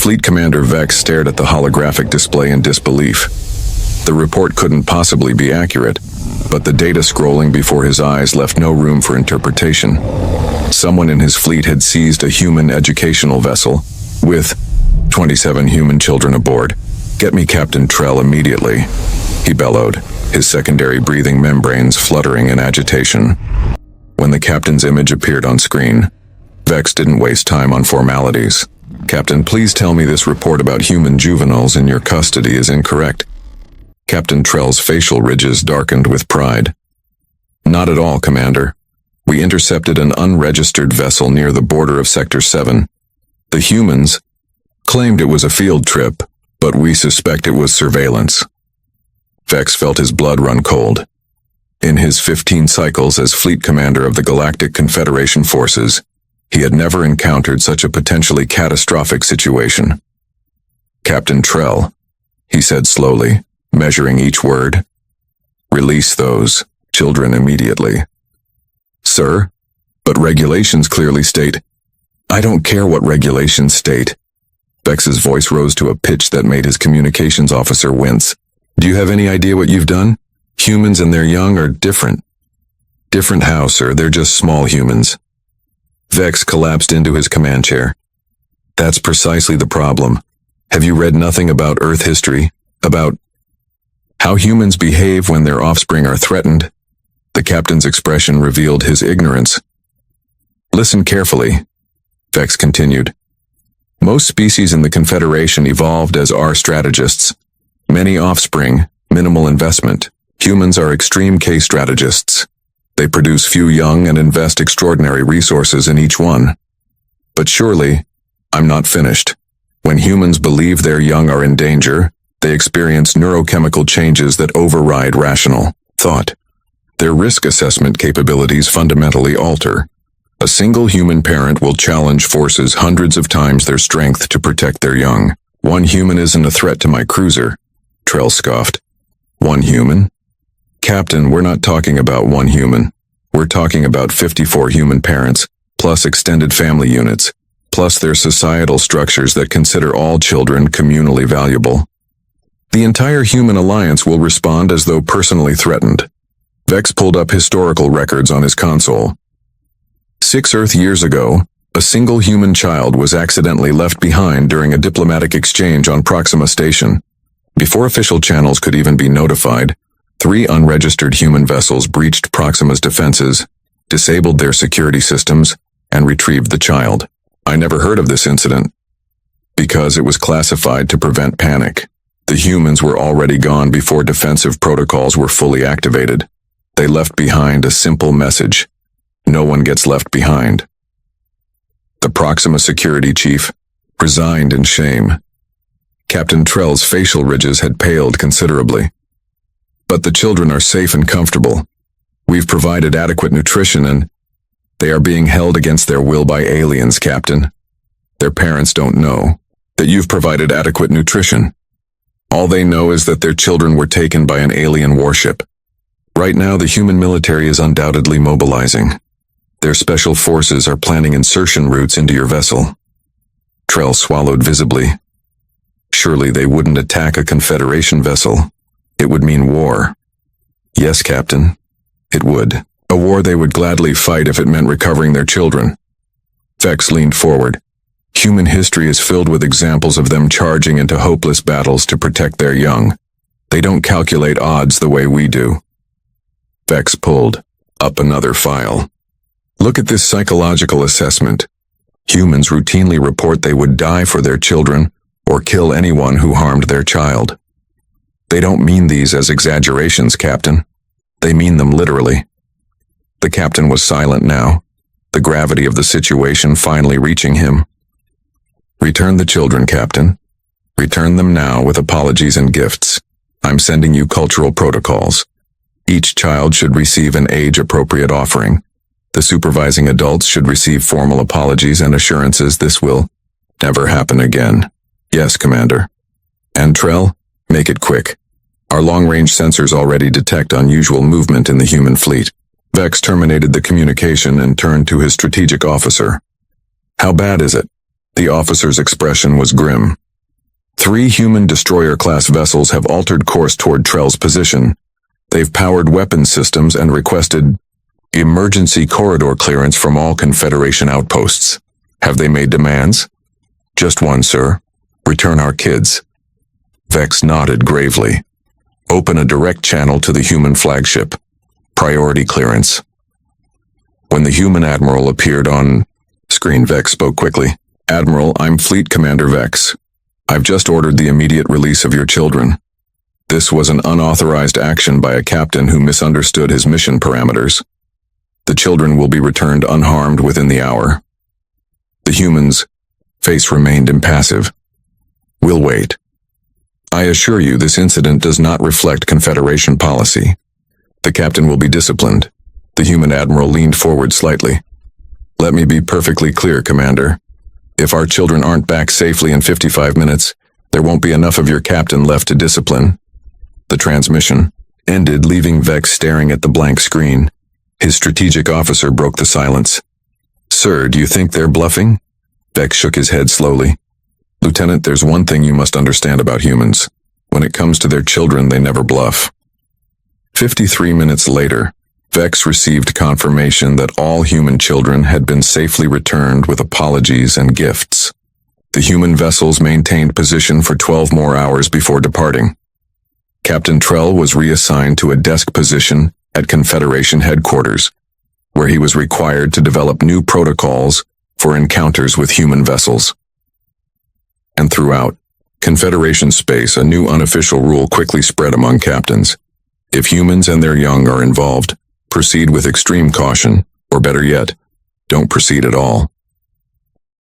Fleet Commander Vex stared at the holographic display in disbelief. The report couldn't possibly be accurate, but the data scrolling before his eyes left no room for interpretation. Someone in his fleet had seized a human educational vessel, with 27 human children aboard. "Get me Captain Trell immediately," he bellowed, his secondary breathing membranes fluttering in agitation. When the captain's image appeared on screen, Vex didn't waste time on formalities. "Captain, please tell me this report about human juveniles in your custody is incorrect." Captain Trell's facial ridges darkened with pride. "Not at all, Commander. We intercepted an unregistered vessel near the border of Sector 7. The humans claimed it was a field trip, but we suspect it was surveillance." Vex felt his blood run cold. In his 15 cycles as Fleet Commander of the Galactic Confederation Forces, he had never encountered such a potentially catastrophic situation. "Captain Trell," he said slowly, measuring each word, "release those children immediately." "Sir, but regulations clearly state—" "I don't care what regulations state." Vex's voice rose to a pitch that made his communications officer wince. "Do you have any idea what you've done? Humans and their young are different." "Different how, sir? They're just small humans." Vex collapsed into his command chair. "That's precisely the problem. Have you read nothing about Earth history? About how humans behave when their offspring are threatened?" The captain's expression revealed his ignorance. "Listen carefully," Vex continued. "Most species in the Confederation evolved as R-strategists. Many offspring, minimal investment. Humans are extreme K-strategists. They produce few young and invest extraordinary resources in each one. But surely, I'm not finished. When humans believe their young are in danger, they experience neurochemical changes that override rational thought. Their risk assessment capabilities fundamentally alter. A single human parent will challenge forces hundreds of times their strength to protect their young. "One human isn't a threat to my cruiser," Trell scoffed. "One human? Captain, we're not talking about one human. We're talking about 54 human parents, plus extended family units, plus their societal structures that consider all children communally valuable. The entire human alliance will respond as though personally threatened." Vex pulled up historical records on his console. 6 Earth years ago, a single human child was accidentally left behind during a diplomatic exchange on Proxima Station. Before official channels could even be notified, 3 unregistered human vessels breached Proxima's defenses, disabled their security systems, and retrieved the child. I never heard of this incident, because it was classified to prevent panic. The humans were already gone before defensive protocols were fully activated. They left behind a simple message: no one gets left behind. The Proxima security chief resigned in shame. Captain Trell's facial ridges had paled considerably. "But the children are safe and comfortable. We've provided adequate nutrition and they are being held against their will by aliens, Captain. Their parents don't know that you've provided adequate nutrition. All they know is that their children were taken by an alien warship. Right now, the human military is undoubtedly mobilizing. Their special forces are planning insertion routes into your vessel." Trell swallowed visibly. Surely they wouldn't attack a Confederation vessel. It would mean war. "Yes, Captain, it would. A war they would gladly fight if it meant recovering their children." Vex leaned forward. "Human history is filled with examples of them charging into hopeless battles to protect their young. They don't calculate odds the way we do." Vex pulled up another file. "Look at this psychological assessment. Humans routinely report they would die for their children or kill anyone who harmed their child. They don't mean these as exaggerations, Captain. They mean them literally." The captain was silent now, the gravity of the situation finally reaching him. "Return the children, Captain. Return them now with apologies and gifts. I'm sending you cultural protocols. Each child should receive an age-appropriate offering. The supervising adults should receive formal apologies and assurances this will never happen again." "Yes, Commander." "And Trell, make it quick. Our long-range sensors already detect unusual movement in the human fleet." Vex terminated the communication and turned to his strategic officer. "How bad is it?" The officer's expression was grim. 3 human destroyer-class vessels have altered course toward Trell's position. They've powered weapon systems and requested emergency corridor clearance from all Confederation outposts. Have they made demands? Just one, sir. Return our kids. Vex nodded gravely. Open a direct channel to the human flagship. Priority clearance. When the human admiral appeared on screen, Vex spoke quickly. Admiral, I'm Fleet Commander Vex. I've just ordered the immediate release of your children. This was an unauthorized action by a captain who misunderstood his mission parameters. The children will be returned unharmed within the hour. The human's face remained impassive. We'll wait. I assure you this incident does not reflect Confederation policy. The captain will be disciplined. The human admiral leaned forward slightly. Let me be perfectly clear, Commander. If our children aren't back safely in 55 minutes, there won't be enough of your captain left to discipline. The transmission ended, leaving Vex staring at the blank screen. His strategic officer broke the silence. Sir, do you think they're bluffing? Vex shook his head slowly. Lieutenant, there's one thing you must understand about humans. When it comes to their children, they never bluff. 53 minutes later, Vex received confirmation that all human children had been safely returned with apologies and gifts. The human vessels maintained position for 12 more hours before departing. Captain Trell was reassigned to a desk position at Confederation headquarters, where he was required to develop new protocols for encounters with human vessels. And throughout Confederation space, a new unofficial rule quickly spread among captains. If humans and their young are involved, proceed with extreme caution, or better yet, don't proceed at all.